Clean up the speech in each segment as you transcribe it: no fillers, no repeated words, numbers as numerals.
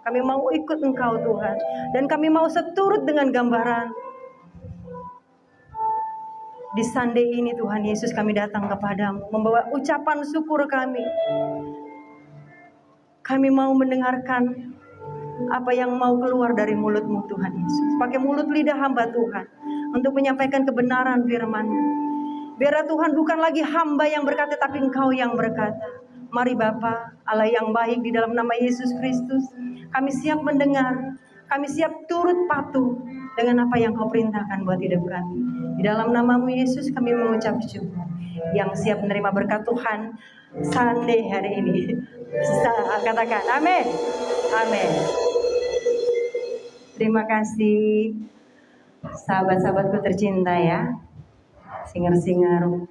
Kami mau ikut Engkau Tuhan, dan kami mau seturut dengan gambaran. Di Sunday ini Tuhan Yesus, kami datang kepadamu membawa ucapan syukur kami. Kami mau mendengarkan apa yang mau keluar dari mulut-Mu Tuhan Yesus. Pakai mulut lidah hamba Tuhan untuk menyampaikan kebenaran firman-Mu. Biar Tuhan bukan lagi hamba yang berkata, tapi Engkau yang berkata. Mari Bapa, Allah yang baik, di dalam nama Yesus Kristus, kami siap mendengar, kami siap turut patuh dengan apa yang Kau perintahkan buat hidup kami. Di dalam nama-Mu Yesus kami mengucap syukur. Yang siap menerima berkat Tuhan Sunday hari ini, katakan amin. Amin. Terima kasih sahabat-sahabatku tercinta ya, singer-singer,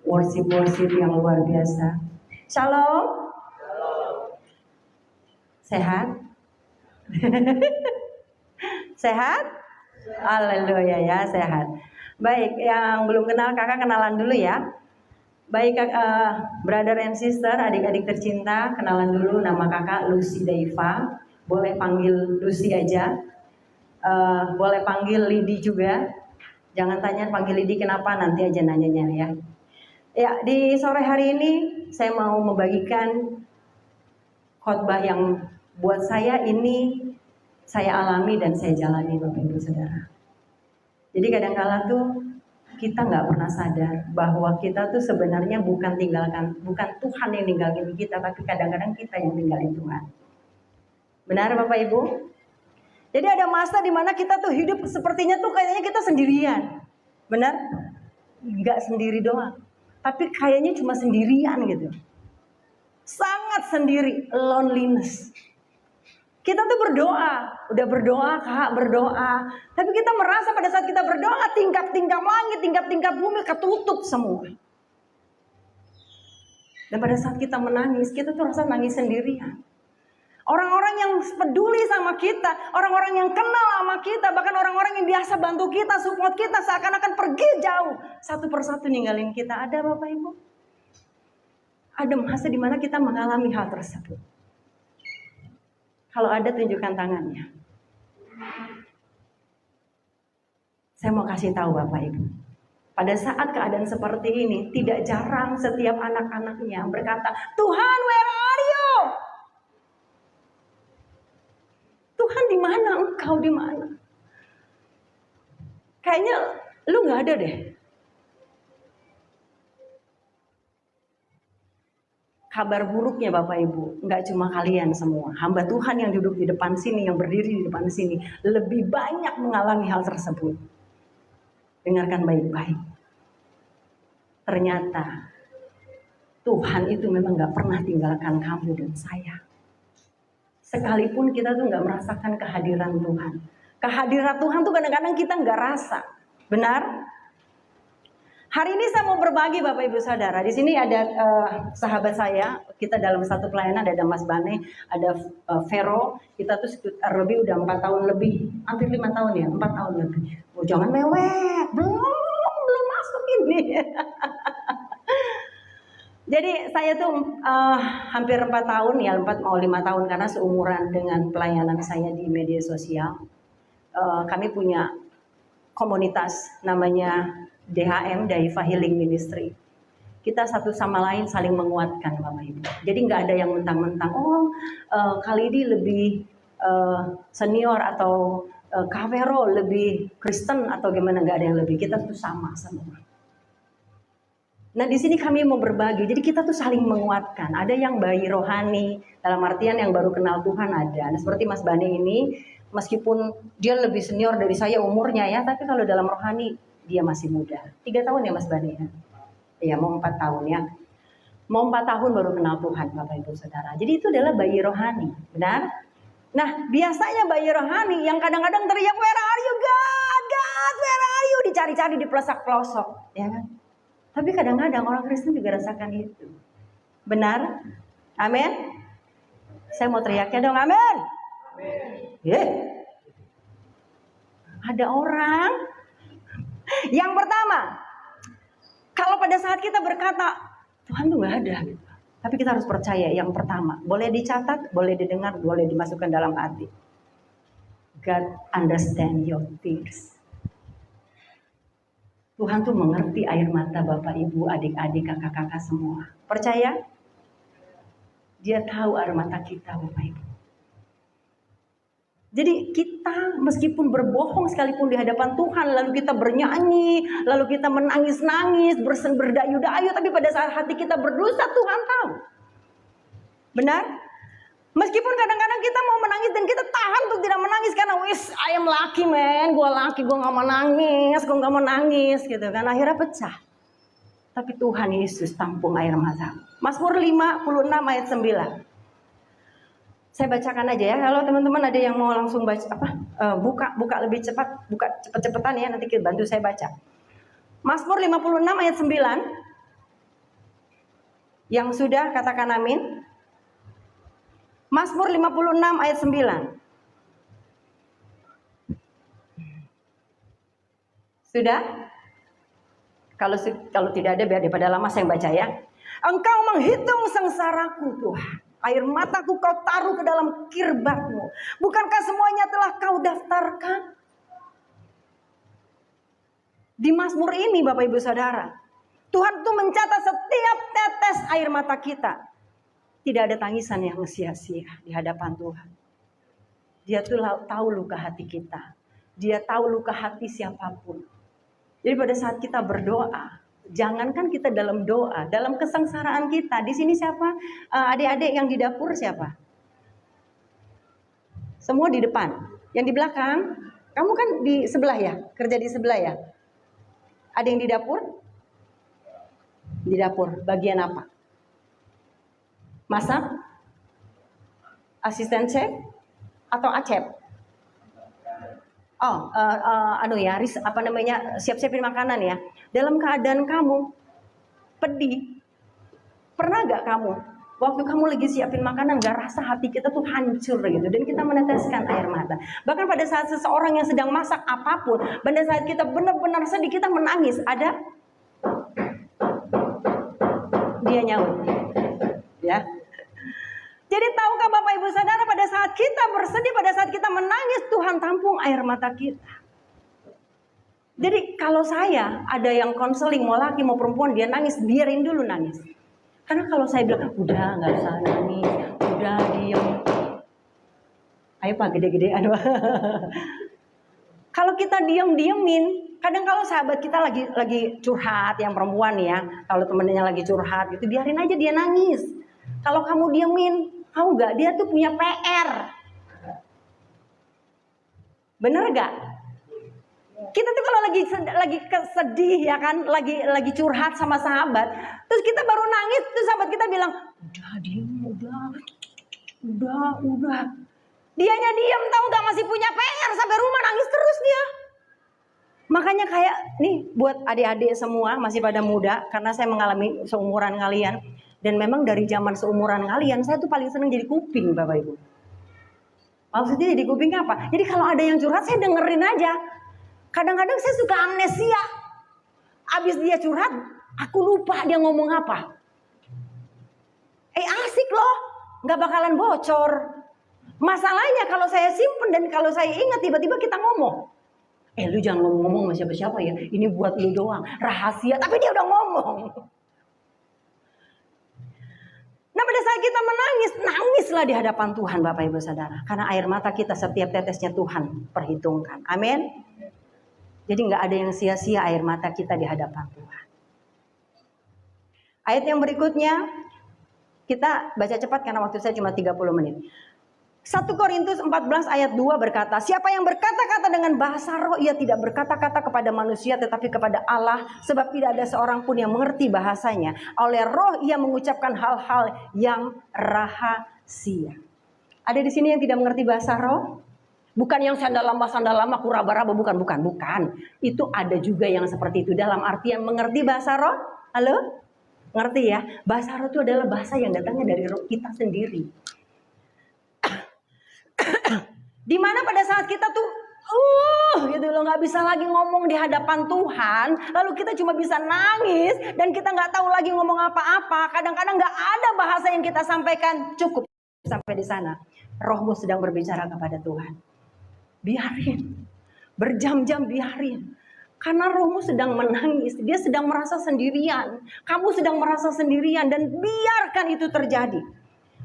worship yang luar biasa. Shalom. Sehat? Sehat? Haleluya ya, sehat. Baik, yang belum kenal kakak kenalan dulu ya. Baik, brother and sister, adik-adik tercinta, kenalan dulu. Nama kakak Lucy Daiva. Boleh panggil Lucy aja. Boleh panggil Lidi juga. Jangan tanya panggil Lidi kenapa, nanti aja nanyanya ya. Ya, di sore hari ini saya mau membagikan khotbah yang buat saya ini saya alami dan saya jalani, Bapak Ibu Saudara. Jadi kadang-kala tuh kita nggak pernah sadar bahwa kita tuh sebenarnya bukan Tuhan yang ninggalin kita, tapi kadang-kadang kita yang ninggalin Tuhan. Benar Bapak Ibu? Jadi ada masa di mana kita tuh hidup sepertinya tuh kayaknya kita sendirian. Benar? Nggak sendiri doang, tapi kayaknya cuma sendirian gitu. Sangat sendiri, loneliness. Kita tuh udah berdoa Kak, berdoa. Tapi kita merasa pada saat kita berdoa, tingkap-tingkap langit, tingkap-tingkap bumi ketutup semua. Dan pada saat kita menangis, kita tuh rasa nangis sendirian. Orang-orang yang peduli sama kita, orang-orang yang kenal sama kita, bahkan orang-orang yang biasa bantu kita, support kita, seakan-akan pergi jauh. Satu persatu ninggalin kita. Ada Bapak Ibu? Ada masa di mana kita mengalami hal tersebut. Kalau ada, tunjukkan tangannya. Saya mau kasih tahu Bapak Ibu. Pada saat keadaan seperti ini, tidak jarang setiap anak-anaknya berkata, Tuhan, where are you? Tuhan di mana? Engkau di mana? Kayaknya lu nggak ada deh. Kabar buruknya Bapak Ibu, nggak cuma kalian semua. Hamba Tuhan yang duduk di depan sini, yang berdiri di depan sini, lebih banyak mengalami hal tersebut. Dengarkan baik-baik. Ternyata Tuhan itu memang nggak pernah tinggalkan kamu dan saya. Sekalipun kita tuh nggak merasakan kehadiran Tuhan. Kehadiran Tuhan tuh kadang-kadang kita nggak rasa. Benar? Hari ini saya mau berbagi Bapak Ibu Saudara. Di sini ada sahabat saya. Kita dalam satu pelayanan ada Mas Bane, ada Vero. Kita tuh sekitar lebih udah 4 tahun lebih, hampir 5 tahun ya, 4 tahun lebih. Oh, jangan mewek, belum masuk ini. Jadi saya tuh hampir 4 tahun ya, 4 mau 5 tahun karena seumuran dengan pelayanan saya di media sosial. Kami punya komunitas namanya DHM, Daiva Healing Ministry. Kita satu sama lain saling menguatkan Bapak Ibu. Jadi nggak ada yang mentang-mentang, kali ini lebih senior atau Kak Vero lebih Kristen atau gimana, nggak ada yang lebih. Kita tuh sama semua. Nah di sini kami mau berbagi, jadi kita tuh saling menguatkan. Ada yang bayi rohani, dalam artian yang baru kenal Tuhan ada. Nah, seperti Mas Bani ini, meskipun dia lebih senior dari saya umurnya ya, tapi kalau dalam rohani dia masih muda. 3 tahun ya Mas Bani ya? Iya mau 4 tahun ya. Mau 4 tahun baru kenal Tuhan Bapak Ibu Saudara. Jadi itu adalah bayi rohani, benar? Nah biasanya bayi rohani yang kadang-kadang teriak, where are you God? God, where are you? Dicari-cari di pelosok-pelosok, ya kan? Tapi kadang-kadang orang Kristen juga rasakan itu. Benar? Amin? Saya mau teriaknya dong, amin? Yeah. Ada orang yang pertama, kalau pada saat kita berkata, Tuhan tuh gak ada. Tapi kita harus percaya yang pertama, boleh dicatat, boleh didengar, boleh dimasukkan dalam hati. God understand your tears. Tuhan tuh mengerti air mata Bapak, Ibu, adik-adik, kakak-kakak semua. Percaya? Dia tahu air mata kita, Bapak, Ibu. Jadi kita meskipun berbohong sekalipun di hadapan Tuhan, lalu kita bernyanyi, lalu kita menangis-nangis, berdayu-dayu, tapi pada saat hati kita berdosa, Tuhan tahu. Benar? Meskipun kadang-kadang kita mau menangis dan kita tahan untuk tidak menangis karena I am lucky man, gue laki, gue gak mau nangis, gitu kan. Akhirnya pecah. Tapi Tuhan Yesus tampung air mata. Mazmur 56 ayat 9. Saya bacakan aja ya. Halo teman-teman, ada yang mau langsung baca buka lebih cepat, buka cepet-cepetan ya, nanti bantu saya baca. Mazmur 56 ayat 9. Yang sudah katakan amin. Mazmur 56 ayat 9. Sudah? Kalau tidak ada biar daripada lama saya baca ya. Engkau menghitung sengsaraku Tuhan. Air mataku kau taruh ke dalam kirbatmu. Bukankah semuanya telah kau daftarkan? Di Mazmur ini Bapak Ibu Saudara, Tuhan tuh mencatat setiap tetes air mata kita. Tidak ada tangisan yang sia-sia di hadapan Tuhan. Dia tuh tahu luka hati kita. Dia tahu luka hati siapapun. Jadi pada saat kita berdoa, jangankan kita dalam doa, dalam kesengsaraan kita. Di sini siapa? Adik-adik yang di dapur siapa? Semua di depan. Yang di belakang, kamu kan di sebelah ya? Kerja di sebelah ya? Ada yang di dapur? Di dapur, bagian apa? Masak? Asisten chef? Atau acep? Siap-siapin makanan ya. Dalam keadaan kamu pedih, pernah gak kamu waktu kamu lagi siapin makanan gak rasa hati kita tuh hancur gitu, dan kita meneteskan air mata. Bahkan pada saat seseorang yang sedang masak apapun, pada saat kita benar-benar sedih, kita menangis, ada dia nyaut ya. Jadi tahukah Bapak Ibu Saudara, pada saat kita bersedih, pada saat kita menangis, Tuhan tampung air mata kita. Jadi kalau saya ada yang konseling, mau laki mau perempuan, dia nangis, biarin dulu nangis. Karena kalau saya bilang, udah gak usah nangis, udah diem. Ayo Pak, gede-gede, aduh. Kalau kita diemin, kadang kalau sahabat kita lagi curhat, yang perempuan ya, kalau temennya lagi curhat gitu, biarin aja dia nangis. Kalau kamu diemin, tahu gak, dia tuh punya PR. Bener gak? Kita tuh kalau lagi sedih ya kan, lagi curhat sama sahabat, terus kita baru nangis, terus sahabat kita bilang, udah diem, udah. Dianya diem, tahu gak, masih punya PR, sampai rumah nangis terus dia. Makanya kayak nih buat adik-adik semua masih pada muda, karena saya mengalami seumuran kalian. Dan memang dari zaman seumuran kalian, saya tuh paling seneng jadi kuping Bapak Ibu. Maksudnya jadi kuping apa? Jadi kalau ada yang curhat, saya dengerin aja. Kadang-kadang saya suka amnesia. Abis dia curhat, aku lupa dia ngomong apa. Asik loh, gak bakalan bocor. Masalahnya kalau saya simpen dan kalau saya ingat, tiba-tiba kita ngomong. Lu jangan ngomong-ngomong sama siapa-siapa ya. Ini buat lu doang, rahasia. Tapi dia udah ngomong. Nah pada saat kita menangis, nangislah di hadapan Tuhan Bapak Ibu Saudara. Karena air mata kita setiap tetesnya Tuhan perhitungkan. Amin. Jadi gak ada yang sia-sia air mata kita di hadapan Tuhan. Ayat yang berikutnya, kita baca cepat karena waktu saya cuma 30 menit. 1 Korintus 14 ayat 2 berkata, siapa yang berkata-kata dengan bahasa roh, ia tidak berkata-kata kepada manusia tetapi kepada Allah, sebab tidak ada seorang pun yang mengerti bahasanya. Oleh roh ia mengucapkan hal-hal yang rahasia. Ada di sini yang tidak mengerti bahasa roh? Bukan yang sandal lama kuraba-raba, bukan. Itu ada juga yang seperti itu, dalam artian mengerti bahasa roh. Halo? Ngerti ya? Bahasa roh itu adalah bahasa yang datangnya dari roh kita sendiri. Dimana pada saat kita tuh gitu loh, nggak bisa lagi ngomong di hadapan Tuhan. Lalu kita cuma bisa nangis dan kita nggak tahu lagi ngomong apa-apa. Kadang-kadang nggak ada bahasa yang kita sampaikan. Cukup sampai di sana. Rohmu sedang berbicara kepada Tuhan. Biarin, berjam-jam biarin. Karena rohmu sedang menangis, dia sedang merasa sendirian. Kamu sedang merasa sendirian dan biarkan itu terjadi.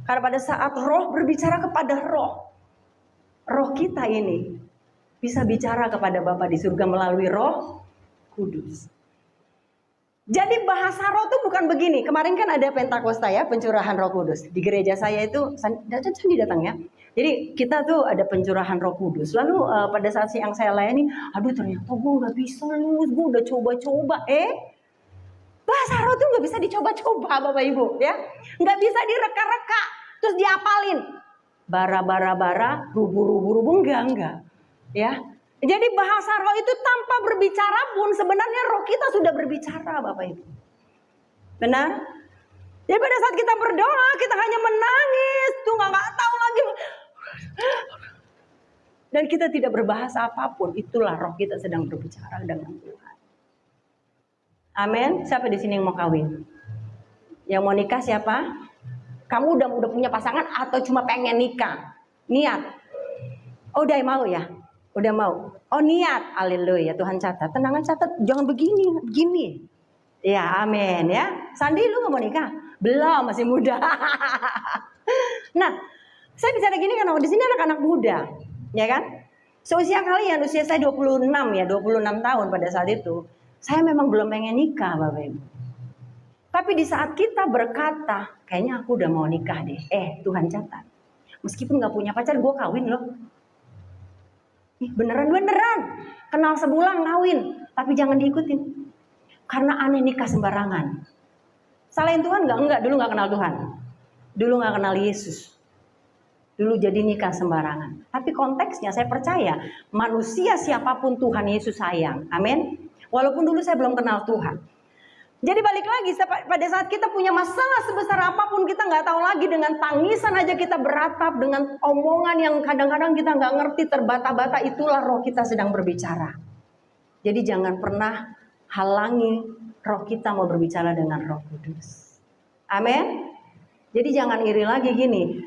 Karena pada saat roh berbicara kepada roh kita ini bisa bicara kepada Bapa di surga melalui Roh Kudus. Jadi bahasa roh itu bukan begini. Kemarin kan ada Pentakosta ya, pencurahan Roh Kudus. Di gereja saya itu, Sandi datang ya. Jadi kita tuh ada pencurahan Roh Kudus. Lalu pada saat siang saya layani, aduh ternyata gue gak bisa Luz, gue udah coba-coba. Bahasa roh tuh gak bisa dicoba-coba Bapak Ibu ya. Gak bisa direka-reka, terus diapalin. Bara, rubu-rubu, enggak. Ya, jadi bahasa roh itu tanpa berbicara pun sebenarnya roh kita sudah berbicara Bapak Ibu. Benar? Jadi pada saat kita berdoa kita hanya menangis, tuh nggak tahu lagi. Dan kita tidak berbahasa apapun, itulah roh kita sedang berbicara dengan Tuhan. Amin. Siapa di sini yang mau kawin? Yang mau nikah siapa? Kamu udah punya pasangan atau cuma pengen nikah? Niat. Oh, udah mau ya? Udah mau. Oh, niat. Haleluya. Tuhan catat. Tenangan catat. Jangan begini. Ya, amin ya. Sandi, lu gak mau nikah? Belum, masih muda. Nah, saya bicara gini karena di sini anak-anak muda, ya kan? Seusia kalian, usia saya 26 ya, 26 tahun pada saat itu. Saya memang belum pengen nikah, Bapak Ibu. Tapi di saat kita berkata, kayaknya aku udah mau nikah deh. Tuhan catat. Meskipun gak punya pacar, gue kawin loh. Beneran. Kenal sebulan kawin. Tapi jangan diikutin. Karena aneh nikah sembarangan. Salahin Tuhan gak? Enggak, dulu gak kenal Tuhan. Dulu gak kenal Yesus. Dulu jadi nikah sembarangan. Tapi konteksnya saya percaya. Manusia siapapun Tuhan Yesus sayang. Amin. Walaupun dulu saya belum kenal Tuhan. Jadi balik lagi, pada saat kita punya masalah sebesar apapun, kita nggak tahu lagi, dengan tangisan aja kita beratap, dengan omongan yang kadang-kadang kita nggak ngerti, terbata-bata, itulah roh kita sedang berbicara. Jadi jangan pernah halangi roh kita mau berbicara dengan Roh Kudus. Amin. Jadi jangan iri lagi gini,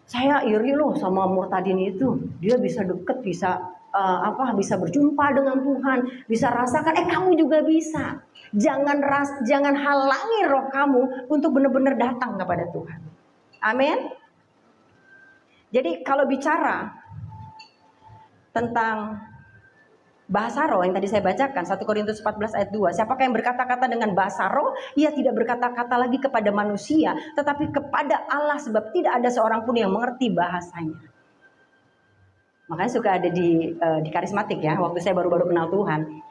saya iri loh sama Murtadin itu, dia bisa deket, bisa berjumpa dengan Tuhan, bisa rasakan, kamu juga bisa. Jangan halangi roh kamu untuk benar-benar datang kepada Tuhan. Amin. Jadi kalau bicara tentang bahasa roh yang tadi saya bacakan, 1 Korintus 14 ayat 2, siapakah yang berkata-kata dengan bahasa roh? Ia tidak berkata-kata lagi kepada manusia, tetapi kepada Allah, sebab tidak ada seorang pun yang mengerti bahasanya. Makanya suka ada di karismatik ya, waktu saya baru-baru kenal Tuhan.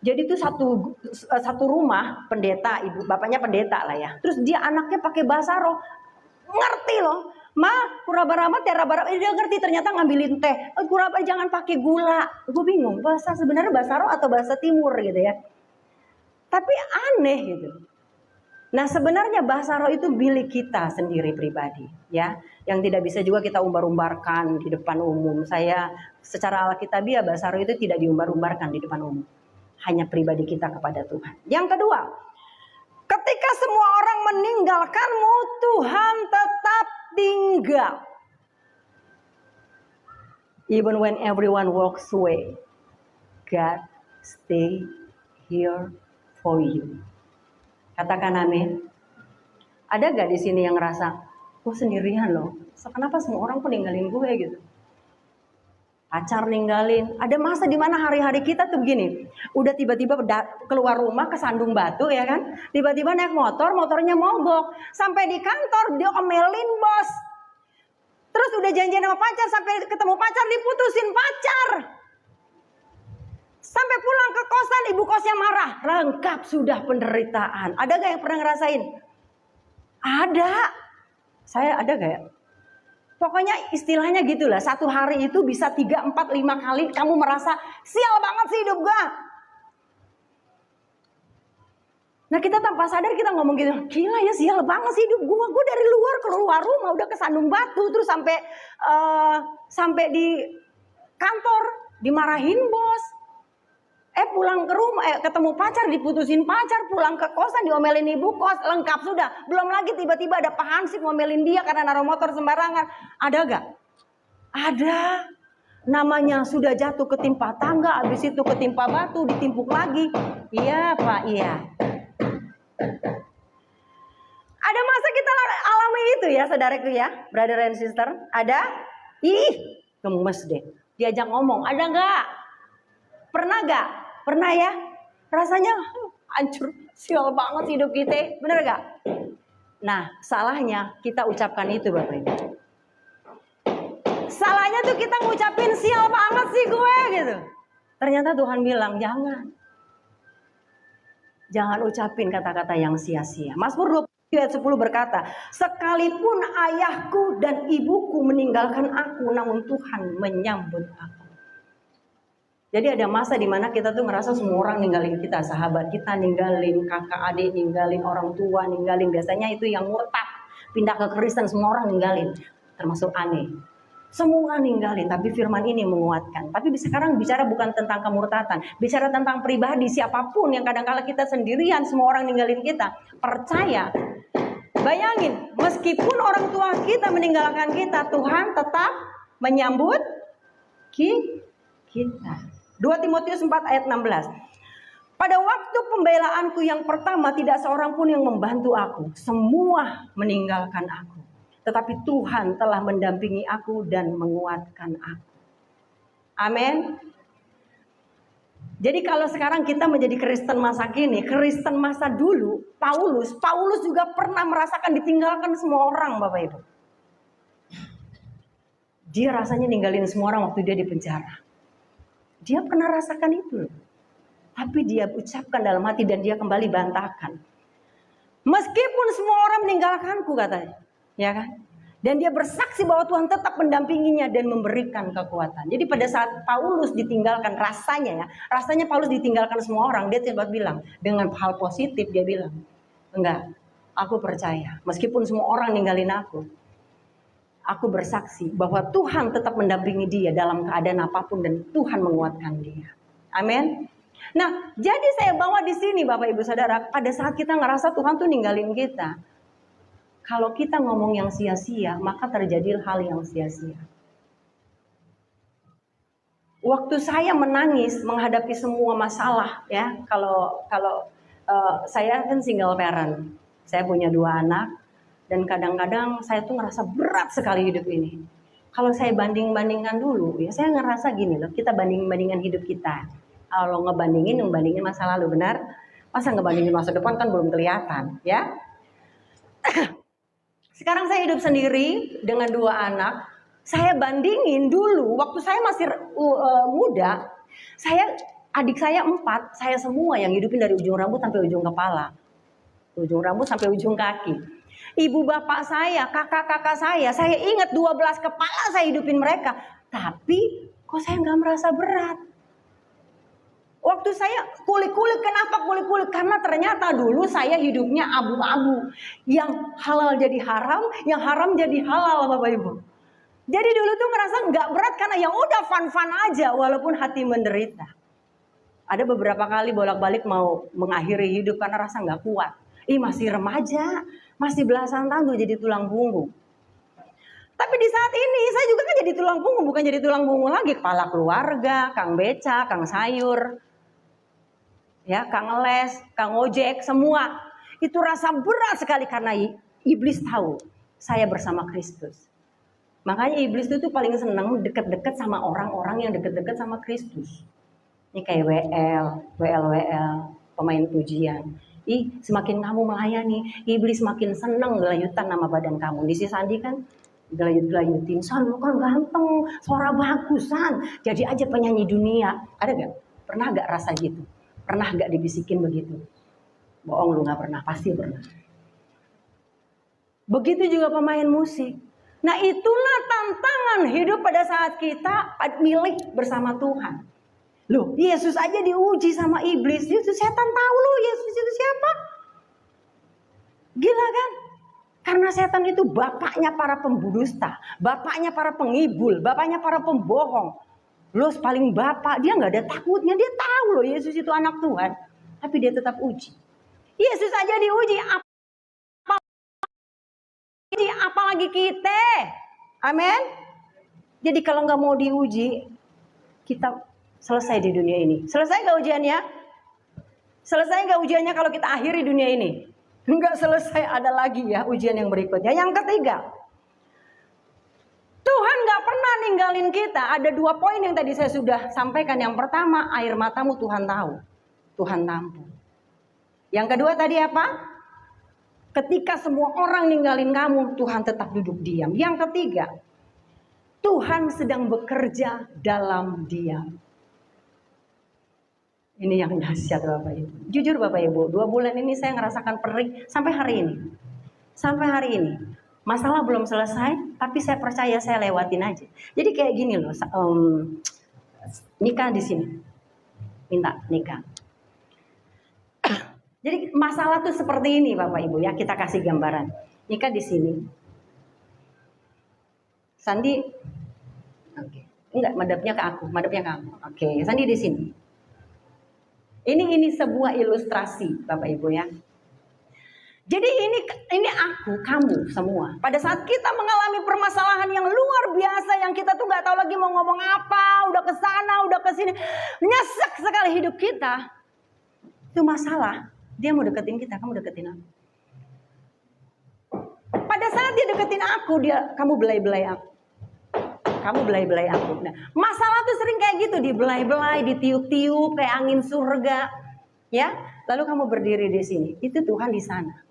Jadi itu satu rumah pendeta, ibu bapaknya pendeta lah ya. Terus dia anaknya pakai bahasa roh, ngerti loh. Ma, kurabaramat ya rabarab, dia ngerti, ternyata ngambilin teh. Kuraba jangan pakai gula. Gue bingung, sebenarnya bahasa roh atau bahasa timur gitu ya. Tapi aneh gitu. Nah sebenarnya bahasa roh itu milik kita sendiri pribadi ya, yang tidak bisa juga kita umbar-umbarkan di depan umum. Saya secara alkitabiah bahasa roh itu tidak diumbar-umbarkan di depan umum, hanya pribadi kita kepada Tuhan. Yang kedua, ketika semua orang meninggalkanmu, Tuhan tetap tinggal. Even when everyone walks away, God stay here for you. Katakan amin. Ada gak di sini yang ngerasa, gue sendirian loh, kenapa semua orang kok ninggalin gue gitu? Pacar ninggalin. Ada masa dimana hari-hari kita tuh begini, udah tiba-tiba keluar rumah ke Sandung Batu ya kan, tiba-tiba naik motornya mogok, sampai di kantor dia omelin bos, terus udah janjian sama pacar, sampai ketemu pacar diputusin pacar. Sampai pulang ke kosan, ibu kosnya marah. Lengkap sudah penderitaan. Ada gak yang pernah ngerasain? Ada. Saya ada gak ya? Pokoknya istilahnya gitulah. Satu hari itu bisa 3, 4, 5 kali kamu merasa sial banget sih hidup gue. Nah kita tanpa sadar kita ngomong gitu, gila ya sial banget sih hidup gue. Gue dari luar keluar rumah udah ke Sandung Batu, terus sampai di kantor. dimarahin bos. Pulang ke rumah, ketemu pacar, diputusin pacar, pulang ke kosan, diomelin ibu kos, lengkap sudah. Belum lagi tiba-tiba ada Pak Hansip ngomelin dia karena naruh motor sembarangan. Ada gak? Ada. Namanya sudah jatuh ketimpa tangga, habis itu ketimpa batu, ditimpuk lagi. Iya Pak, iya. Ada masa kita alami itu ya saudaraku ya, brother and sister. Ada? Gemes deh. Diajak ngomong, ada gak? Pernah gak? Pernah ya? Rasanya hancur, sial banget hidup kita. Bener gak? Nah, salahnya kita ucapkan itu Bapak Ibu. Salahnya tuh kita ngucapin sial banget sih gue gitu. Ternyata Tuhan bilang jangan. Jangan ucapin kata-kata yang sia-sia. Mazmur 20 ayat 10 berkata, sekalipun ayahku dan ibuku meninggalkan aku, namun Tuhan menyambut aku. Jadi ada masa dimana kita tuh ngerasa semua orang ninggalin kita, sahabat kita ninggalin, kakak adik ninggalin, orang tua ninggalin. Biasanya itu yang murtad, pindah ke Kristen semua orang ninggalin, termasuk aneh. Semua ninggalin, tapi firman ini menguatkan. Tapi sekarang bicara bukan tentang kemurtatan, bicara tentang pribadi. Siapapun yang kadang-kala kita sendirian, semua orang ninggalin kita. Percaya, bayangin, meskipun orang tua kita meninggalkan kita, Tuhan tetap menyambut kita. 2 Timotius 4 ayat 16. Pada waktu pembelaanku yang pertama tidak seorang pun yang membantu aku. Semua meninggalkan aku. Tetapi Tuhan telah mendampingi aku dan menguatkan aku. Amin. Jadi kalau sekarang kita menjadi Kristen masa kini, Kristen masa dulu, Paulus juga pernah merasakan ditinggalkan semua orang Bapak Ibu. Dia rasanya ninggalin semua orang waktu dia di penjara. Dia pernah rasakan itu. Tapi dia ucapkan dalam hati dan dia kembali bantahkan. Meskipun semua orang meninggalkanku katanya. Ya kan? Dan dia bersaksi bahwa Tuhan tetap mendampinginya dan memberikan kekuatan. Jadi pada saat Paulus ditinggalkan rasanya Paulus ditinggalkan semua orang. Dia tiba-tiba bilang dengan hal positif dia bilang. Enggak, aku percaya. Meskipun semua orang ninggalin aku bersaksi bahwa Tuhan tetap mendampingi dia dalam keadaan apapun dan Tuhan menguatkan dia. Amin. Nah, jadi saya bawa di sini Bapak Ibu Saudara, pada saat kita ngerasa Tuhan tuh ninggalin kita, kalau kita ngomong yang sia-sia, maka terjadi hal yang sia-sia. Waktu saya menangis menghadapi semua masalah, ya, kalau saya kan single parent, saya punya 2 anak. Dan kadang-kadang saya tuh ngerasa berat sekali hidup ini. Kalau saya banding-bandingkan dulu, ya saya ngerasa gini loh, kita banding-bandingkan hidup kita. Kalau ngebandingin masa lalu, benar? Masa ngebandingin masa depan kan belum kelihatan, ya? Sekarang saya hidup sendiri dengan 2 anak. Saya bandingin dulu, waktu saya masih muda, adik saya 4, saya semua yang hidupin dari ujung rambut sampai ujung kepala. Ujung rambut sampai ujung kaki. Ibu bapak saya, kakak-kakak saya ingat 12 kepala saya hidupin mereka. Tapi kok saya nggak merasa berat. Waktu saya kulik-kulik, kenapa kulik-kulik? Karena ternyata dulu saya hidupnya abu-abu. Yang halal jadi haram, yang haram jadi halal Bapak Ibu. Jadi dulu tuh ngerasa nggak berat karena ya udah fun-fun aja walaupun hati menderita. Ada beberapa kali bolak-balik mau mengakhiri hidup karena rasa nggak kuat. Masih remaja, masih belasan tahun udah jadi tulang punggung. Tapi di saat ini saya juga kan jadi tulang punggung, bukan jadi tulang punggung lagi, kepala keluarga, kang beca, kang sayur, ya, kang les, kang ojek, semua. Itu rasa berat sekali karena iblis tahu saya bersama Kristus. Makanya iblis itu paling senang deket-deket sama orang-orang yang deket-deket sama Kristus. Ini kayak WL, pemain pujian. Semakin kamu melayani, iblis makin seneng gelayutan nama badan kamu. Di si Sandi kan gelayut-gelayutin, San lu kan ganteng, suara bagusan, jadi aja penyanyi dunia. Ada gak? Pernah gak rasa gitu? Pernah gak dibisikin begitu? Bohong, lu gak pernah, pasti pernah. Begitu juga pemain musik. Nah itulah tantangan hidup pada saat kita milik bersama Tuhan. Loh, Yesus aja diuji sama iblis. Yesus, setan tahu loh Yesus itu siapa? Gila kan? Karena setan itu bapaknya para pembudusta, bapaknya para pengibul, bapaknya para pembohong. Loh paling bapak, dia nggak ada takutnya, dia tahu loh Yesus itu anak Tuhan, tapi dia tetap uji. Yesus aja diuji, apalagi kita. Amin. Jadi kalau nggak mau diuji, kita selesai di dunia ini. Selesai nggak ujiannya? Selesai nggak ujiannya kalau kita akhiri dunia ini? Nggak selesai, ada lagi ya ujian yang berikutnya. Yang ketiga, Tuhan nggak pernah ninggalin kita. Ada 2 poin yang tadi saya sudah sampaikan. Yang pertama, air matamu Tuhan tahu, Tuhan tampung. Yang kedua tadi apa? Ketika semua orang ninggalin kamu, Tuhan tetap duduk diam. Yang ketiga, Tuhan sedang bekerja dalam diam. Ini yang dahsyat Bapak Ibu. Jujur Bapak Ibu, 2 bulan ini saya ngerasakan perih sampai hari ini. Sampai hari ini. Masalah belum selesai, tapi saya percaya saya lewatin aja. Jadi kayak gini loh, nikah di sini. Minta nikah. Jadi masalah tuh seperti ini Bapak Ibu ya, kita kasih gambaran. Nikah di sini. Sandi, oke. Enggak, madepnya ke aku. Oke, Sandi di sini. Ini sebuah ilustrasi Bapak Ibu ya. Jadi ini aku, kamu semua. Pada saat kita mengalami permasalahan yang luar biasa, yang kita tuh nggak tahu lagi mau ngomong apa, udah ke sana, udah ke sini, nyesek sekali hidup kita. Itu masalah. Dia mau deketin kita, kamu deketin aku. Pada saat dia deketin aku, kamu belai-belai aku. Kamu belai-belai aku. Nah, masalah tuh sering kayak gitu, dibelai-belai, ditiup-tiup kayak angin surga, ya. Lalu kamu berdiri di sini, itu Tuhan di sana.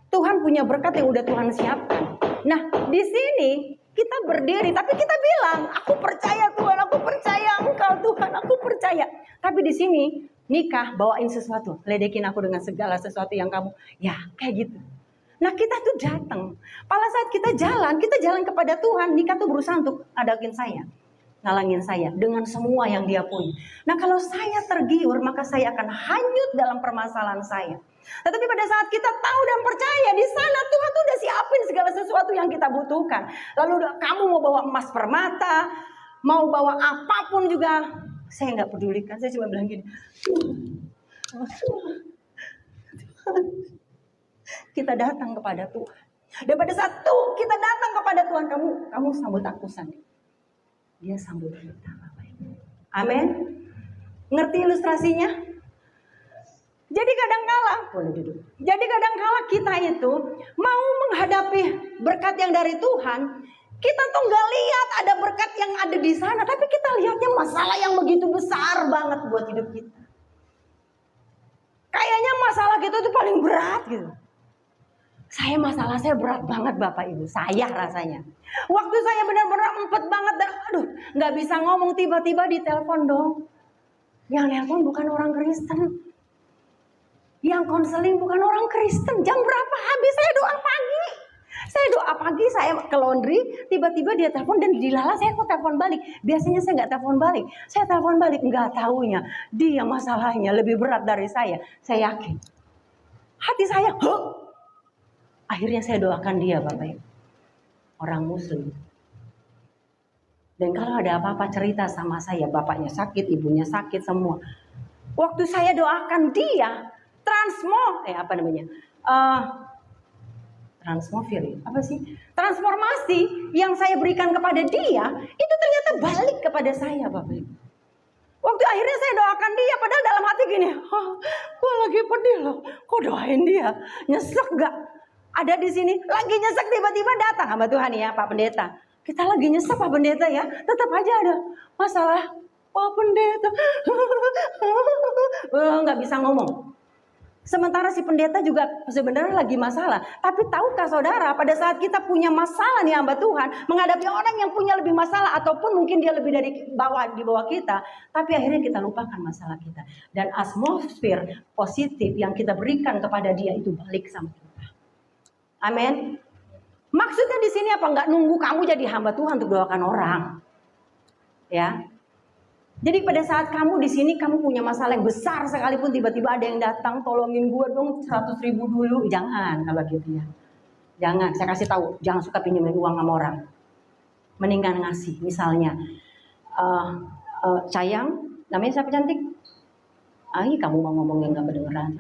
Tuhan punya berkat yang udah Tuhan siapkan. Nah, di sini kita berdiri, tapi kita bilang, aku percaya Tuhan, aku percaya Engkau Tuhan, aku percaya. Tapi di sini nikah bawain sesuatu, ledekin aku dengan segala sesuatu yang kamu, ya kayak gitu. Nah kita tuh datang, pada saat kita jalan kepada Tuhan. Nikah tuh berusaha untuk ngadakin saya, ngalangin saya dengan semua yang dia punya. Nah kalau saya tergiur, maka saya akan hanyut dalam permasalahan saya. Tetapi pada saat kita tahu dan percaya, di sana Tuhan tuh udah siapin segala sesuatu yang kita butuhkan. Lalu kamu mau bawa emas permata, mau bawa apapun juga, saya nggak pedulikan. Saya cuma bilang gini, kita datang kepada Tuhan. Dan pada saat tuh kita datang kepada Tuhan, kamu sambut aku Sandi. Dia sambut kita. Amin. Ngerti ilustrasinya? Jadi kadangkala, boleh duduk. Jadi kadangkala kita itu mau menghadapi berkat yang dari Tuhan, kita tuh nggak lihat ada berkat yang ada di sana, tapi kita lihatnya masalah yang begitu besar banget buat hidup kita. Kayaknya masalah kita tuh paling berat gitu. Masalah saya berat banget Bapak Ibu, saya rasanya. Waktu saya benar-benar empet banget dan nggak bisa ngomong, tiba-tiba ditelepon dong. Yang nelpon bukan orang Kristen. Yang konseling bukan orang Kristen. Jam berapa habis saya doa pagi. Saya ke laundry, tiba-tiba dia telepon dan dilala saya kok telepon balik. Biasanya saya nggak telepon balik. Saya telepon balik, nggak taunya dia masalahnya lebih berat dari saya. Saya yakin. Hati saya, akhirnya saya doakan dia Bapak Ibu. Orang Muslim. Dan kalau ada apa-apa cerita sama saya, bapaknya sakit, ibunya sakit semua. Waktu saya doakan dia, transformasi yang saya berikan kepada dia, itu ternyata balik kepada saya Bapak Ibu. Waktu akhirnya saya doakan dia, padahal dalam hati gini, gue lagi pedih loh, kok doain dia, nyesek gak? Ada di sini, lagi nyesek tiba-tiba datang hamba Tuhan ya Pak Pendeta. Kita lagi nyesek Pak Pendeta ya, tetap aja ada masalah. Pak Pendeta, nggak bisa ngomong. Sementara si pendeta juga sebenarnya lagi masalah. Tapi tahukah saudara, pada saat kita punya masalah nih hamba Tuhan, menghadapi orang yang punya lebih masalah, ataupun mungkin dia lebih dari di bawah kita, tapi akhirnya kita lupakan masalah kita. Dan atmosfer positif yang kita berikan kepada dia itu balik sama kita. Amin. Maksudnya di sini apa? Nggak nunggu kamu jadi hamba Tuhan untuk doakan orang. Ya. Jadi pada saat kamu di sini kamu punya masalah yang besar sekalipun, tiba-tiba ada yang datang, tolongin gue dong 100.000 dulu, jangan kalau gitu ya. Jangan, saya kasih tahu, jangan suka pinjemin uang sama orang. Mendingan ngasih, misalnya Sayang, namanya siapa cantik? Kamu mau ngomong yang gak kedengeran.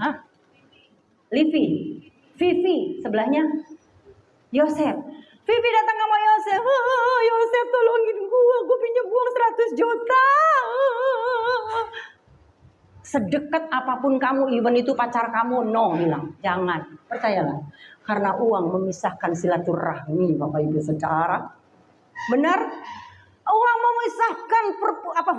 Livi, Vivi, sebelahnya Yosef. Vivi datang sama Yosef. Yosef tolongin gue pinjam uang 100 juta. Sedekat apapun kamu, even itu pacar kamu, no, bilang, jangan, percayalah. Karena uang memisahkan silaturahmi, Bapak Ibu saudara. Benar? Uang memisahkan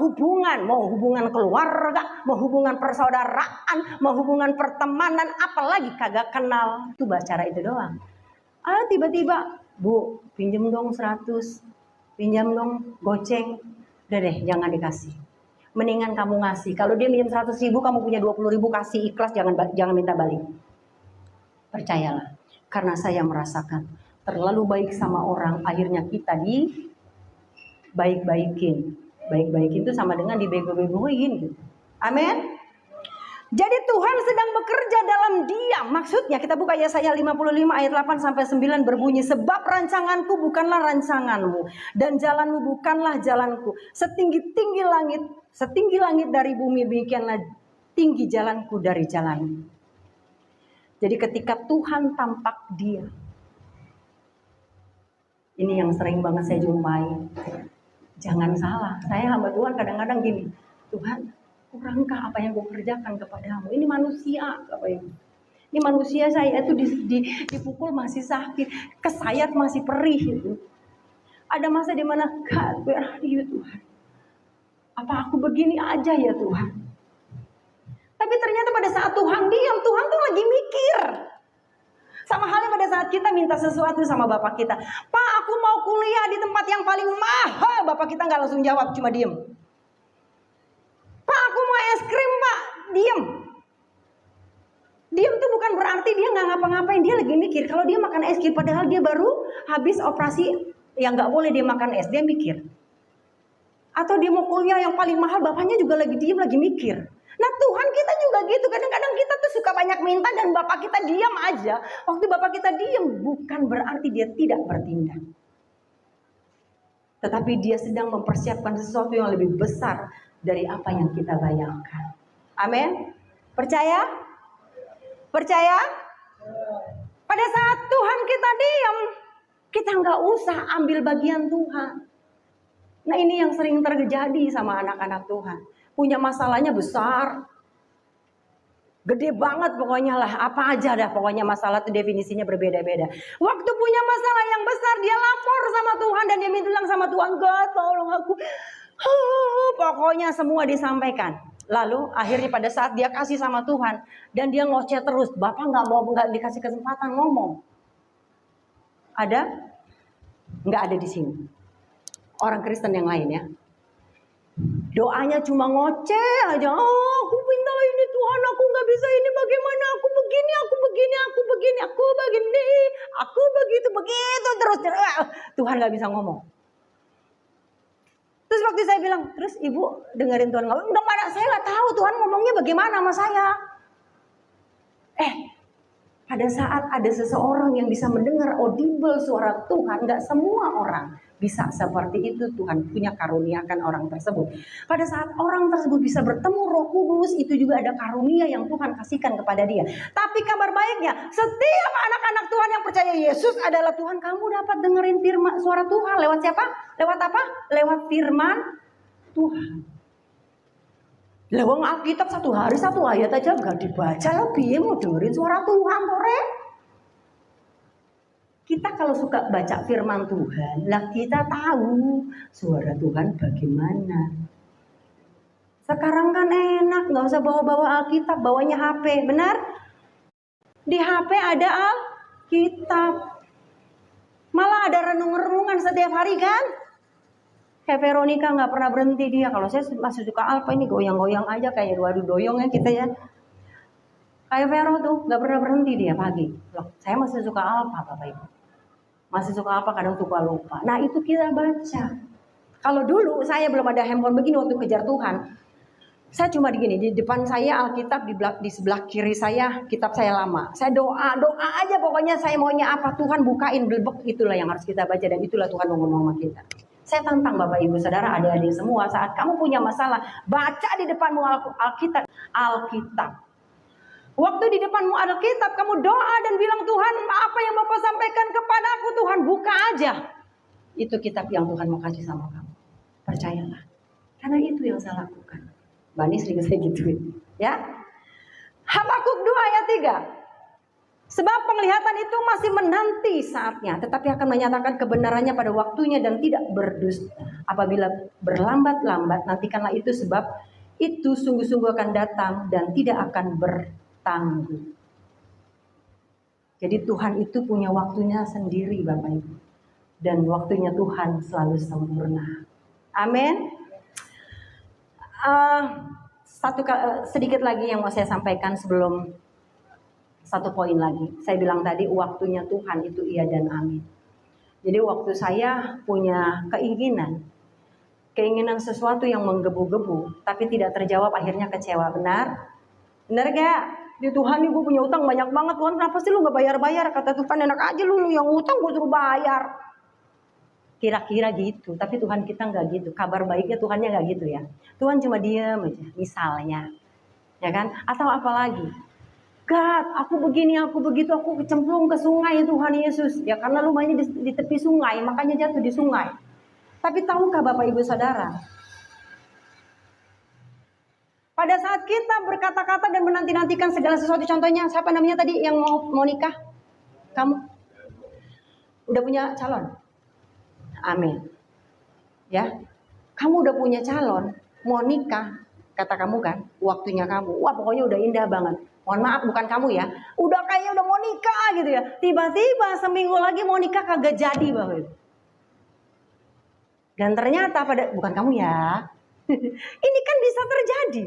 hubungan, mau hubungan keluarga, mau hubungan persaudaraan, mau hubungan pertemanan, apalagi kagak kenal. Itu cara itu doang. Tiba-tiba, Bu, pinjam dong 100, pinjam dong goceng. Udah deh, jangan dikasih. Mendingan kamu ngasih. Kalau dia minjem 100 ribu, kamu punya 20 ribu, kasih ikhlas, jangan minta balik. Percayalah, karena saya merasakan terlalu baik sama orang, akhirnya kita baik-baikin. Baik-baikin itu sama dengan dibego-begoin gitu. Amin. Jadi Tuhan sedang bekerja dalam diam. Maksudnya kita buka Yesaya 55 ayat 8 sampai 9 berbunyi, sebab rancanganku bukanlah rancanganmu dan jalanmu bukanlah jalanku. Setinggi langit dari bumi, demikianlah tinggi jalanku dari jalanmu. Jadi ketika Tuhan tampak dia, ini yang sering banget saya jumpai. Jangan salah, saya hamba Tuhan kadang-kadang gini, Tuhan, kurangkah apa yang gue kerjakan kepadamu? Ini manusia, Bapak Ibu. Ini manusia, saya itu dipukul masih sakit, kesayat masih perih gitu. Ada masa di mana, God, where are you, Tuhan? Apa aku begini aja ya Tuhan? Tapi ternyata pada saat Tuhan diam, Tuhan tuh lagi mikir. Sama halnya pada saat kita minta sesuatu sama Bapak kita. Pak, aku mau kuliah di tempat yang paling mahal. Bapak kita gak langsung jawab, cuma diem. Pak, aku mau es krim, Pak. Diem. Diem tuh bukan berarti dia gak ngapa-ngapain. Dia lagi mikir. Kalau dia makan es krim, padahal dia baru habis operasi yang gak boleh dia makan es. Dia mikir. Atau dia mau kuliah yang paling mahal, bapaknya juga lagi diem, lagi mikir. Nah Tuhan kita juga gitu. Kadang-kadang kita tuh suka banyak minta dan Bapak kita diam aja. Waktu Bapak kita diam bukan berarti dia tidak bertindak. Tetapi dia sedang mempersiapkan sesuatu yang lebih besar dari apa yang kita bayangkan. Amin. Percaya? Percaya? Pada saat Tuhan kita diam, kita nggak usah ambil bagian Tuhan. Nah ini yang sering terjadi sama anak-anak Tuhan. Punya masalahnya besar, gede banget pokoknya lah, apa aja dah pokoknya masalah itu definisinya berbeda-beda. Waktu punya masalah yang besar dia lapor sama Tuhan dan dia bilang sama Tuhan, God tolong aku. Pokoknya semua disampaikan. Lalu akhirnya pada saat dia kasih sama Tuhan dan dia ngoceh terus, Bapak nggak dikasih kesempatan ngomong. Ada? Nggak ada di sini. Orang Kristen yang lain ya. Doanya cuma ngoceh aja. Aku minta ini Tuhan, aku nggak bisa ini, bagaimana? Aku begini, aku begini, aku begini, aku begini, aku begitu terus. Tuhan nggak bisa ngomong. Terus waktu saya bilang, terus ibu dengerin Tuhan ngomong, udah mana saya nggak tahu Tuhan ngomongnya bagaimana sama saya. Pada saat ada seseorang yang bisa mendengar audible suara Tuhan, nggak semua orang bisa seperti itu. Tuhan punya karuniakan orang tersebut. Pada saat orang tersebut bisa bertemu Roh Kudus, itu juga ada karunia yang Tuhan kasihkan kepada dia. Tapi kabar baiknya, setiap anak-anak Tuhan yang percaya Yesus adalah Tuhan, kamu dapat dengerin firman suara Tuhan lewat siapa? Lewat apa? Lewat firman Tuhan. Lewat Alkitab 1 hari 1 ayat aja nggak dibaca, lebih mau dengerin suara Tuhan, Tore. Kita kalau suka baca firman Tuhan, lah kita tahu suara Tuhan bagaimana. Sekarang kan enak, nggak usah bawa-bawa Alkitab, bawanya HP, benar? Di HP ada Alkitab. Malah ada renung-renungan setiap hari kan? Kayak Veronica nggak pernah berhenti dia. Kalau saya masih suka Alfa ini goyang-goyang aja kayak adu doyong ya kita ya. Kayak Vero tuh nggak pernah berhenti dia pagi. Loh, saya masih suka Alfa Bapak Ibu. Masih suka apa kadang suka lupa. Nah itu kita baca. Kalau dulu saya belum ada handphone begini waktu kejar Tuhan. Saya cuma begini, di depan saya Alkitab, di sebelah kiri saya kitab saya lama. Saya doa aja pokoknya saya maunya apa. Tuhan bukain, blebek, itulah yang harus kita baca dan itulah Tuhan mau ngomong sama kita. Saya tantang Bapak Ibu Saudara, adik-adik semua, saat kamu punya masalah, baca di depanmu Alkitab. Alkitab. Waktu di depanmu Alkitab, kamu doa dan bilang, Tuhan, apa yang Bapak sampaikan kepadaku, Tuhan buka aja. Itu kitab yang Tuhan mau kasih sama kamu. Percayalah. Karena itu yang saya lakukan. Bani sering saya gituin. Ya. Habakuk 2 ayat 3. Sebab penglihatan itu masih menanti saatnya, tetapi akan menyatakan kebenarannya pada waktunya dan tidak berdusta. Apabila berlambat-lambat, nantikanlah itu, sebab itu sungguh-sungguh akan datang dan tidak akan bertangguh. Jadi Tuhan itu punya waktunya sendiri Bapak Ibu. Dan waktunya Tuhan selalu sempurna. Amin. Sedikit lagi yang mau saya sampaikan sebelum satu poin lagi. Saya bilang tadi waktunya Tuhan itu iya dan amin. Jadi waktu saya punya keinginan sesuatu yang menggebu-gebu, tapi tidak terjawab, akhirnya kecewa. Benar? Benar gak? Di Tuhan nih gue punya utang banyak banget. Tuhan kenapa sih lu gak bayar-bayar? Kata Tuhan, enak aja lu yang utang gue suruh bayar. Kira-kira gitu. Tapi Tuhan kita gak gitu. Kabar baiknya Tuhannya gak gitu ya. Tuhan cuma diem aja. Misalnya. Ya kan? Atau apa lagi? God, aku begini, aku begitu, aku kecemplung ke sungai Tuhan Yesus. Ya karena lu mainnya di tepi sungai, makanya jatuh di sungai. Tapi tahukah Bapak Ibu Saudara? Pada saat kita berkata-kata dan menanti-nantikan segala sesuatu, contohnya siapa namanya tadi yang mau nikah? Kamu? Udah punya calon? Amin. Ya, kamu udah punya calon, mau nikah, kata kamu kan, waktunya kamu. Wah pokoknya udah indah banget. Mohon maaf bukan kamu ya, udah kayaknya udah mau nikah gitu ya. Tiba-tiba seminggu lagi mau nikah kagak jadi Bapak Ibu. Dan ternyata bukan kamu ya. Ini kan bisa terjadi.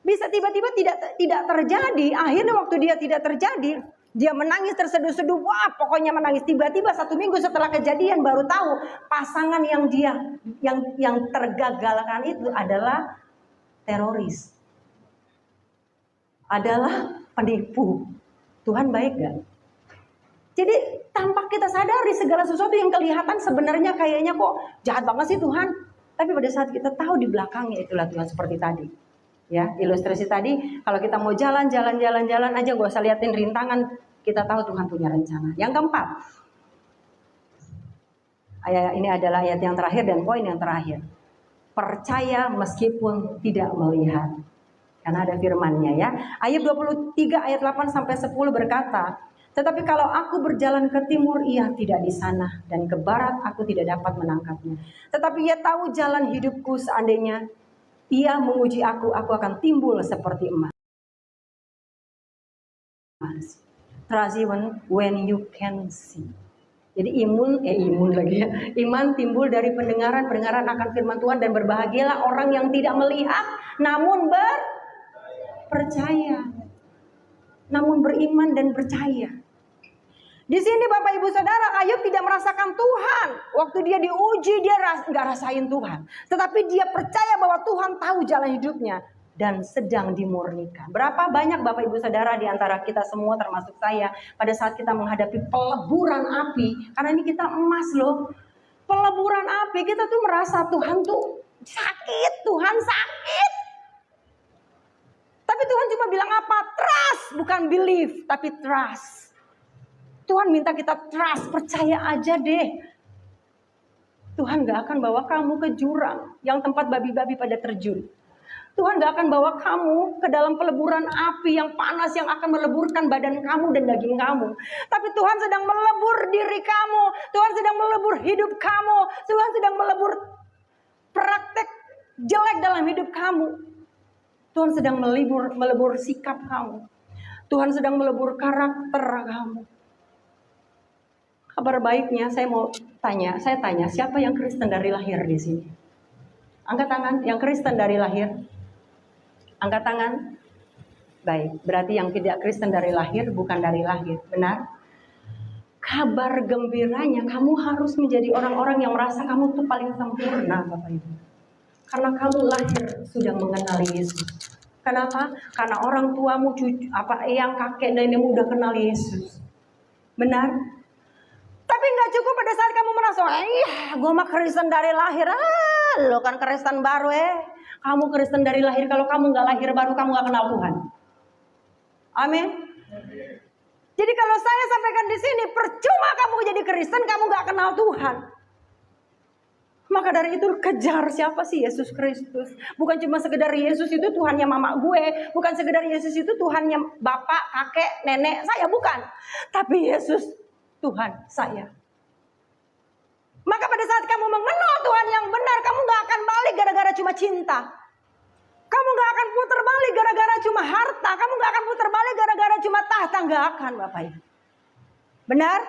Bisa tiba-tiba tidak terjadi. Akhirnya waktu dia tidak terjadi, dia menangis terseduh-seduh. Wah pokoknya menangis. Tiba-tiba 1 minggu setelah kejadian baru tahu pasangan yang tergagalkan itu adalah teroris. Adalah penipu. Tuhan baik gak? Jadi tanpa kita sadari segala sesuatu yang kelihatan sebenarnya kayaknya kok jahat banget sih Tuhan. Tapi pada saat kita tahu di belakangnya itulah Tuhan, seperti tadi. Ya, ilustrasi tadi, kalau kita mau jalan aja gak usah liatin rintangan, kita tahu Tuhan punya rencana. Yang keempat, ayat ini adalah ayat yang terakhir dan poin yang terakhir. Percaya meskipun tidak melihat. Karena ada firman-Nya ya. Ayat 23 ayat 8 sampai 10 berkata, tetapi kalau aku berjalan ke timur, ia tidak di sana, dan ke barat aku tidak dapat menangkapnya. Tetapi ia tahu jalan hidupku, seandainya ia menguji aku akan timbul seperti emas. Trust even when you can see. Jadi imun lagi ya. Iman timbul dari pendengaran akan firman Tuhan, dan berbahagialah orang yang tidak melihat namun percaya. Namun beriman dan percaya. Di sini Bapak Ibu Saudara, Ayub tidak merasakan Tuhan. Waktu dia diuji, dia nggak rasain Tuhan. Tetapi dia percaya bahwa Tuhan tahu jalan hidupnya dan sedang dimurnikan. Berapa banyak Bapak Ibu Saudara di antara kita semua termasuk saya, pada saat kita menghadapi peleburan api, karena ini kita emas loh. Peleburan api, kita tuh merasa Tuhan tuh sakit, Tuhan sakit. Tapi Tuhan cuma bilang apa? Trust, bukan believe, tapi trust. Tuhan minta kita trust, percaya aja deh. Tuhan gak akan bawa kamu ke jurang yang tempat babi-babi pada terjun. Tuhan gak akan bawa kamu ke dalam peleburan api yang panas yang akan meleburkan badan kamu dan daging kamu. Tapi Tuhan sedang melebur diri kamu. Tuhan sedang melebur hidup kamu. Tuhan sedang melebur praktek jelek dalam hidup kamu. Tuhan sedang melebur sikap kamu. Tuhan sedang melebur karakter kamu. Kabar baiknya saya tanya, siapa yang Kristen dari lahir di sini? Angkat tangan, yang Kristen dari lahir. Angkat tangan. Baik, berarti yang tidak Kristen dari lahir bukan dari lahir, benar? Kabar gembiranya, kamu harus menjadi orang-orang yang merasa kamu tuh paling sempurna, Bapak Ibu. Karena kamu lahir sudah mengenal Yesus. Kenapa? Karena orang tuamu, eyang, kakek, nenekmu udah kenal Yesus. Benar? Tapi Tapi nggak cukup pada saat kamu merasa, gue mah Kristen dari lahir. Lo kan Kristen baru Kamu Kristen dari lahir, kalau kamu nggak lahir baru, kamu nggak kenal Tuhan. Amin. Jadi kalau saya sampaikan di sini, percuma kamu jadi Kristen, kamu nggak kenal Tuhan. Maka dari itu kejar siapa sih Yesus Kristus. Bukan cuma sekedar Yesus itu Tuhannya mama gue. Bukan sekedar Yesus itu Tuhannya bapak, kakek, nenek saya. Bukan. Tapi Yesus Tuhan saya. Maka pada saat kamu mengenal Tuhan yang benar, kamu gak akan balik gara-gara cuma cinta. Kamu gak akan putar balik gara-gara cuma harta. Kamu gak akan putar balik gara-gara cuma tahta. Gak akan Bapak Ibu. Benar?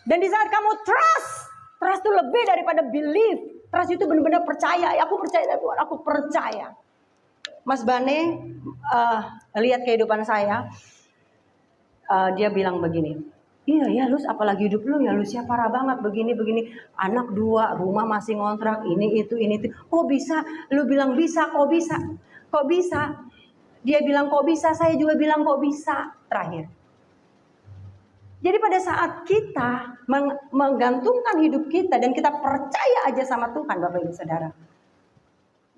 Dan di saat kamu trust itu lebih daripada belief. Trust itu benar-benar percaya. Aku percaya Tuhan, aku percaya. Mas Bane lihat kehidupan saya. Dia bilang begini, iya ya Lus, apalagi hidup lu ya Lus ya, parah banget begini. Anak 2, rumah masih ngontrak, ini itu. Kok bisa? Lu bilang bisa, kok bisa? Kok bisa? Dia bilang kok bisa, saya juga bilang kok bisa. Terakhir. Jadi pada saat kita menggantungkan hidup kita dan kita percaya aja sama Tuhan Bapak Ibu Saudara,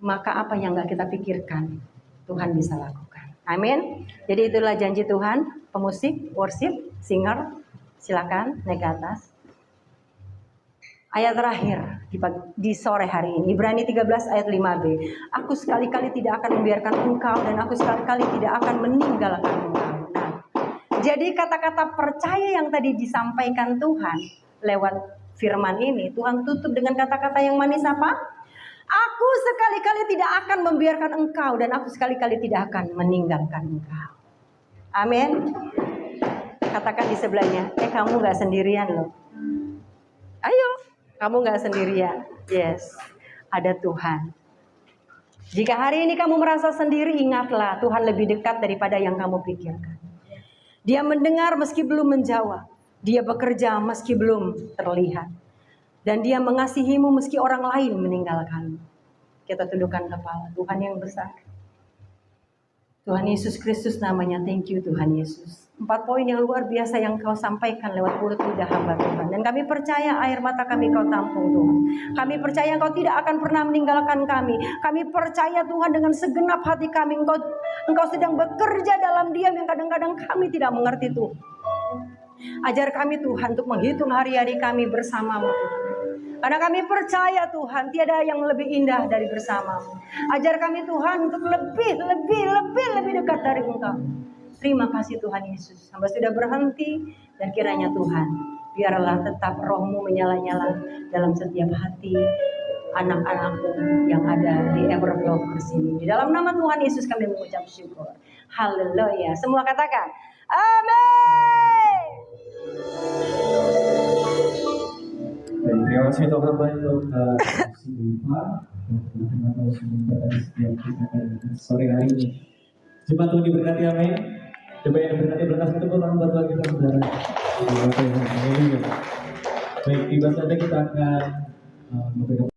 maka apa yang gak kita pikirkan Tuhan bisa lakukan. Amin. Jadi itulah janji Tuhan. Pemusik, worship, singer, silakan naik ke atas. Ayat terakhir di sore hari ini, Ibrani 13 ayat 5b. Aku sekali-kali tidak akan membiarkan engkau dan aku sekali-kali tidak akan meninggalkan engkau. Nah, jadi kata-kata percaya yang tadi disampaikan Tuhan lewat firman ini, Tuhan tutup dengan kata-kata yang manis apa? Aku sekali-kali tidak akan membiarkan engkau dan aku sekali-kali tidak akan meninggalkan engkau. Amin. Katakan di sebelahnya, kamu gak sendirian loh. Ayo, kamu gak sendirian. Yes, ada Tuhan. Jika hari ini kamu merasa sendiri, ingatlah Tuhan lebih dekat daripada yang kamu pikirkan. Dia mendengar meski belum menjawab. Dia bekerja meski belum terlihat. Dan dia mengasihimu meski orang lain meninggalkanmu. Kita tundukkan kepala. Tuhan yang besar. Tuhan Yesus Kristus namanya. Thank you Tuhan Yesus. 4 poin yang luar biasa yang kau sampaikan lewat mulut lidah hamba Tuhan. Dan kami percaya air mata kami kau tampung Tuhan. Kami percaya engkau tidak akan pernah meninggalkan kami. Kami percaya Tuhan dengan segenap hati kami. Engkau sedang bekerja dalam diam yang kadang-kadang kami tidak mengerti Tuhan. Ajar kami Tuhan untuk menghitung hari-hari kami bersamamu Tuhan. Karena kami percaya Tuhan tiada yang lebih indah dari bersamamu. Ajar kami Tuhan untuk lebih dekat dari Engkau. Terima kasih Tuhan Yesus. Hamba sudah berhenti dan kiranya Tuhan, biarlah tetap roh-Mu menyala-nyala dalam setiap hati anak-anak-Mu yang ada di Everflow sini. Di dalam nama Tuhan Yesus kami mengucap syukur. Haleluya. Semua katakan, amin. Terima kasih Tuhan untuk sore hari ini. Jemaat Tuhan diberkati, amin. Coba yang berkati berkas itu orang buat lagi saudara. Baik, tiba saja kita akan memberikan